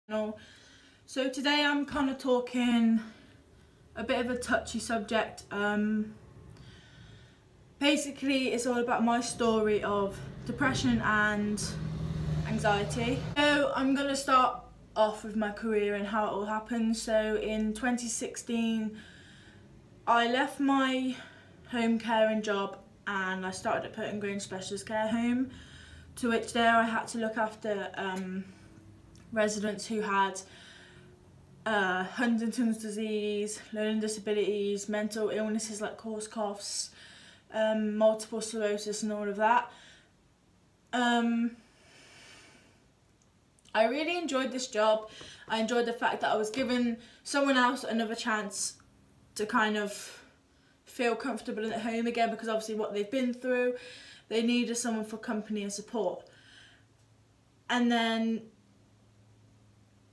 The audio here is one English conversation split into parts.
So today I'm kind of talking a bit of a touchy subject. Basically it's all about my story of depression and anxiety. So I'm going to start off with my career and how it all happened. So in 2016 I left my home caring job and I started at Putting Green Specialist Care Home, to which there I had to look after residents who had Huntington's disease, learning disabilities, mental illnesses like Korsakoff's, multiple sclerosis and all of that. I really enjoyed this job. I enjoyed the fact that I was giving someone else another chance to kind of feel comfortable at home again, because obviously what they've been through, they needed someone for company and support. And then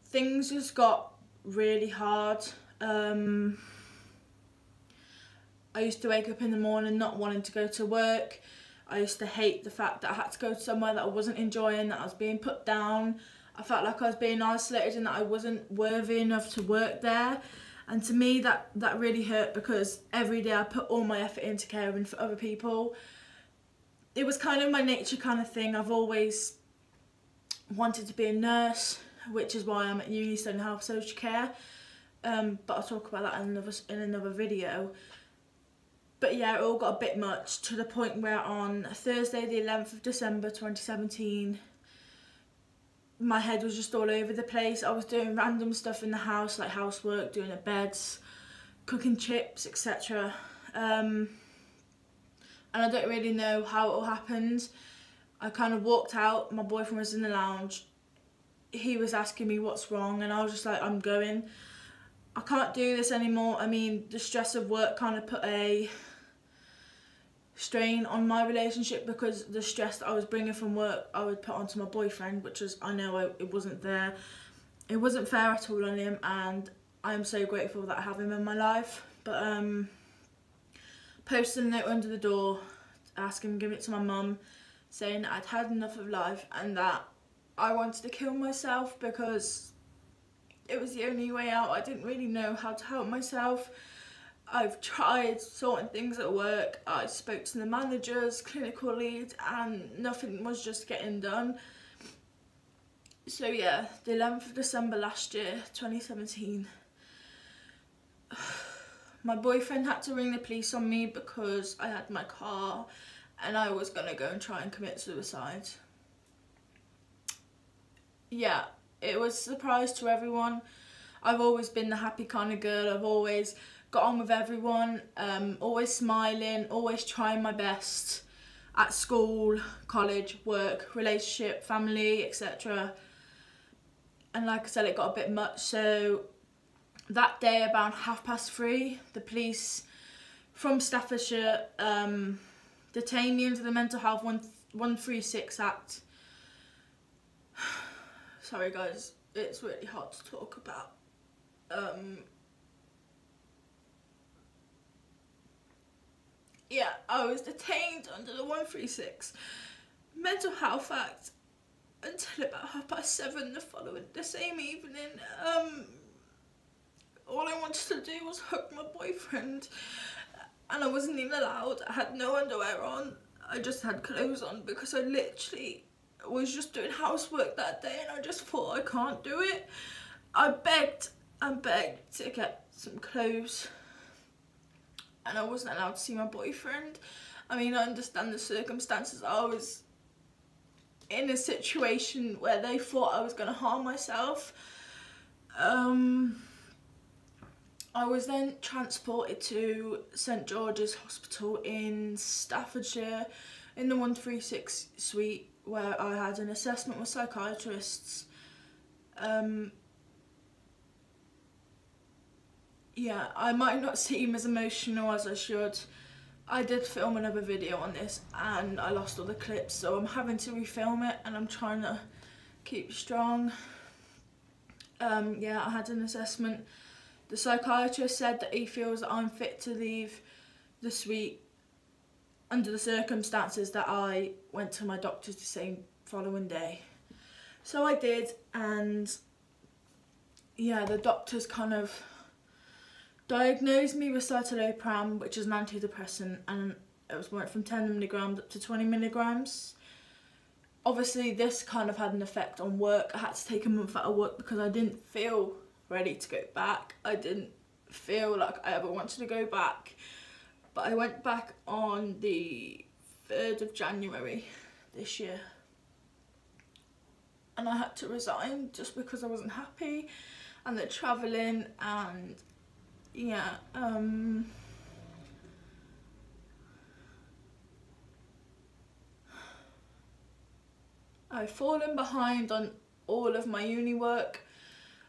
things just got really hard. I used to wake up in the morning not wanting to go to work. I used to hate the fact that I had to go somewhere that I wasn't enjoying, that I was being put down. I felt like I was being isolated and that I wasn't worthy enough to work there. And to me that really hurt, because every day I put all my effort into caring for other people. It was kind of my nature kind of thing. I've always wanted to be a nurse, which is why I'm at uni studying health social care, but I'll talk about that in another video. But yeah, it all got a bit much, to the point where on Thursday the 11th of December 2017 my head was just all over the place. I was doing random stuff in the house, like housework, doing the beds, cooking chips, etc. And I don't really know how it all happened. I kind of walked out, my boyfriend was in the lounge, he was asking me what's wrong, and I was just like, I'm going. I can't do this anymore. I mean, the stress of work kind of put a strain on my relationship, because the stress that I was bringing from work I would put onto my boyfriend, which was, I know it wasn't there. It wasn't fair at all on him, and I'm so grateful that I have him in my life. But posted a note under the door asking him to give it to my mum, saying that I'd had enough of life and that I wanted to kill myself because it was the only way out. I didn't really know how to help myself. I've tried sorting things at work. I spoke to the managers, clinical lead, and nothing was just getting done. So yeah, the 11th of December last year, 2017, my boyfriend had to ring the police on me because I had my car and I was going to go and try and commit suicide. Yeah, it was a surprise to everyone. I've always been the happy kind of girl. I've always got on with everyone, always smiling, always trying my best at school, college, work, relationship, family, etc. And like I said, it got a bit much. So that day, about 3:30, the police from Staffordshire detained me under the Mental Health 136 Act. Sorry guys, it's really hard to talk about. Yeah, I was detained under the 136 Mental Health Act until about 7:30 the same evening. All I wanted to do was hug my boyfriend, and I wasn't even allowed. I had no underwear on. I just had clothes on because I literally was just doing housework that day, and I just thought, I can't do it. I begged and begged to get some clothes, and I wasn't allowed to see my boyfriend. I mean, I understand the circumstances. I was in a situation where they thought I was going to harm myself. I was then transported to St George's Hospital in Staffordshire in the 136 suite, where I had an assessment with psychiatrists. Yeah, I might not seem as emotional as I should. I did film another video on this and I lost all the clips, so I'm having to refilm it, and I'm trying to keep strong. Yeah, I had an assessment. The psychiatrist said that he feels that I'm fit to leave the suite under the circumstances that I went to my doctors the same following day. So I did, and yeah, the doctors kind of diagnosed me with citalopram, which is an antidepressant, and it went from 10 milligrams up to 20 milligrams. Obviously this kind of had an effect on work. I had to take a month out of work because I didn't feel ready to go back. I didn't feel like I ever wanted to go back. But I went back on the 3rd of January this year. And I had to resign just because I wasn't happy. And the travelling and yeah, I've fallen behind on all of my uni work.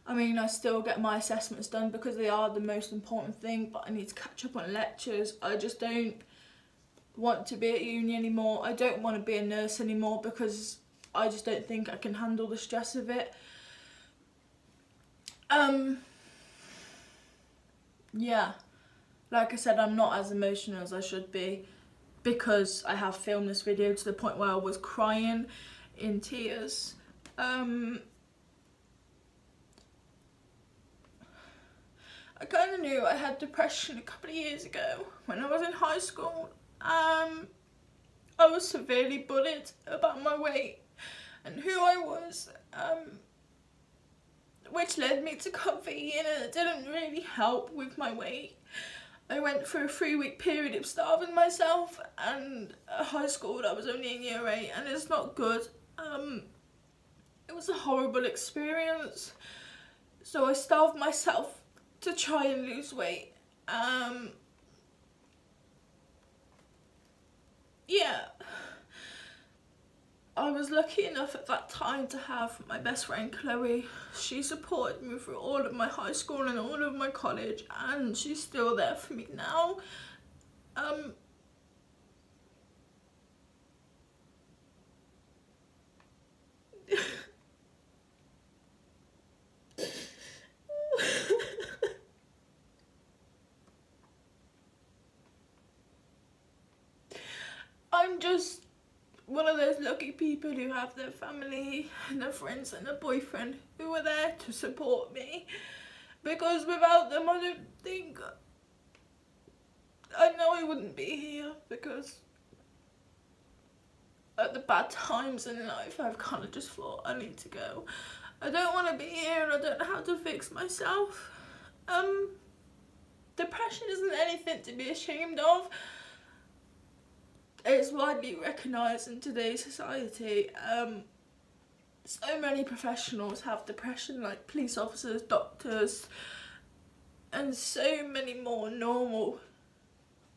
I mean, I still get my assessments done because they are the most important thing, but I need to catch up on lectures. I just don't want to be at uni anymore. I don't want to be a nurse anymore because I just don't think I can handle the stress of it. Yeah, like I said, I'm not as emotional as I should be because I have filmed this video to the point where I was crying in tears. I kind of knew I had depression a couple of years ago when I was in high school. I was severely bullied about my weight and who I was, which led me to come vegan, and it didn't really help with my weight. I went through a 3-week period of starving myself, and at high school I was only in year 8, and it's not good. It was a horrible experience. So I starved myself to try and lose weight. Yeah, I was lucky enough at that time to have my best friend Chloe. She supported me through all of my high school and all of my college, and she's still there for me now. I'm just one of those lucky people who have their family and their friends and their boyfriend who are there to support me, because without them I don't think, I know I wouldn't be here, because at the bad times in life I've kind of just thought I need to go. I don't want to be here and I don't know how to fix myself. Depression isn't anything to be ashamed of. It's widely recognised in today's society. So many professionals have depression, like police officers, doctors, and so many more normal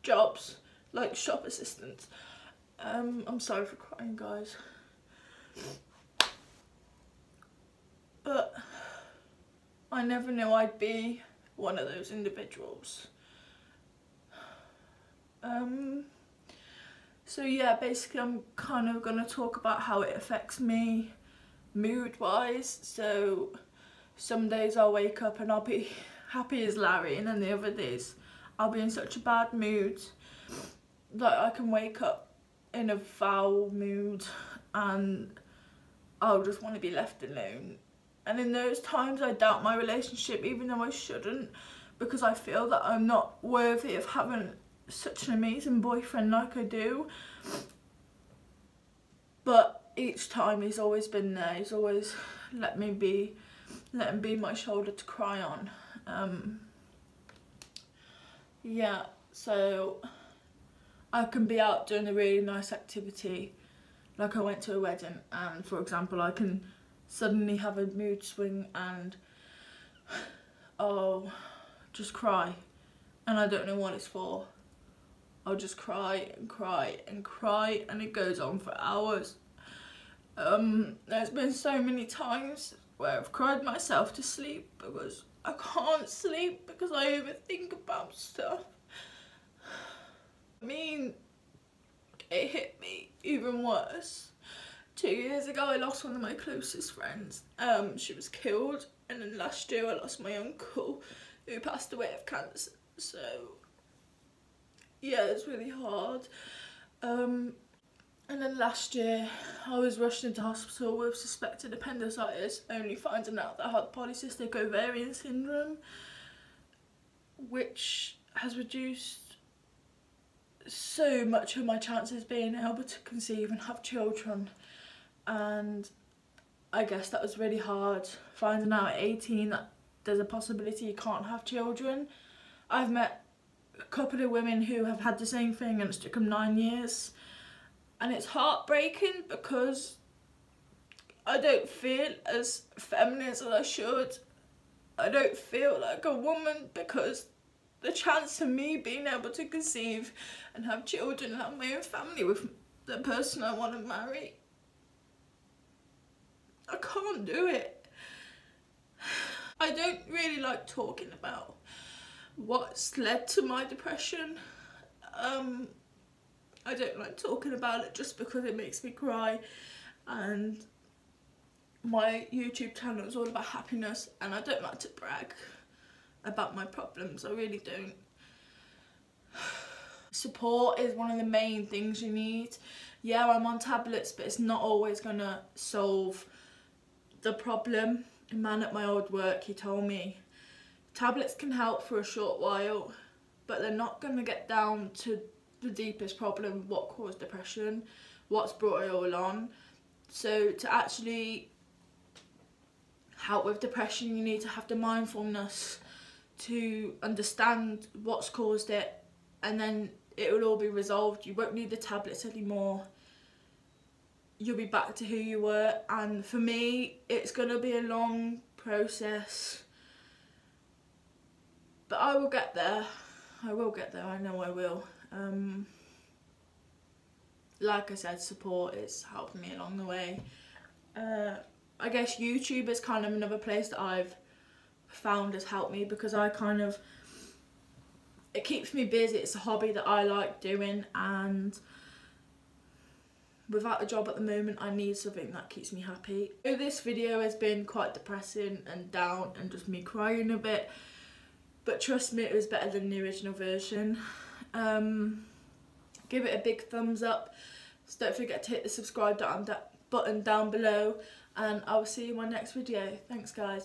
jobs, like shop assistants. I'm sorry for crying, guys. But I never knew I'd be one of those individuals. So yeah, basically I'm kind of going to talk about how it affects me mood-wise. So some days I'll wake up and I'll be happy as Larry, and then the other days I'll be in such a bad mood that I can wake up in a foul mood and I'll just want to be left alone. And in those times I doubt my relationship, even though I shouldn't, because I feel that I'm not worthy of having such an amazing boyfriend like I do. But each time he's always been there. He's always let him be my shoulder to cry on. Yeah, so I can be out doing a really nice activity, like I went to a wedding, and for example I can suddenly have a mood swing and I'll just cry, and I don't know what it's for. I'll just cry and cry and cry, and it goes on for hours. There's been so many times where I've cried myself to sleep because I can't sleep because I overthink about stuff. I mean, it hit me even worse. 2 years ago I lost one of my closest friends. She was killed, and then last year I lost my uncle who passed away of cancer. So yeah, it's really hard. And then last year I was rushed into hospital with suspected appendicitis, only finding out that I had polycystic ovarian syndrome, which has reduced so much of my chances being able to conceive and have children. And I guess that was really hard, finding out at 18 that there's a possibility you can't have children. I've met a couple of women who have had the same thing and it's took them 9 years. And it's heartbreaking because I don't feel as feminine as I should. I don't feel like a woman because the chance of me being able to conceive and have children and have my own family with the person I want to marry, I can't do it. I don't really like talking about what's led to my depression. I don't like talking about it just because it makes me cry, and my YouTube channel is all about happiness and I don't like to brag about my problems, I really don't. Support is one of the main things you need. Yeah, I'm on tablets, but it's not always gonna solve the problem. A man at my old work, he told me tablets can help for a short while, but they're not gonna get down to the deepest problem, what caused depression, what's brought it all on. So to actually help with depression, you need to have the mindfulness to understand what's caused it, and then it will all be resolved. You won't need the tablets anymore. You'll be back to who you were. And for me, it's gonna be a long process, but I will get there. I will get there, I know I will. Like I said, support is helping me along the way. I guess YouTube is kind of another place that I've found has helped me, because it keeps me busy. It's a hobby that I like doing, and without a job at the moment, I need something that keeps me happy. So this video has been quite depressing and down and just me crying a bit, but trust me, it was better than the original version. Give it a big thumbs up. So don't forget to hit the subscribe button down below, and I will see you in my next video. Thanks guys.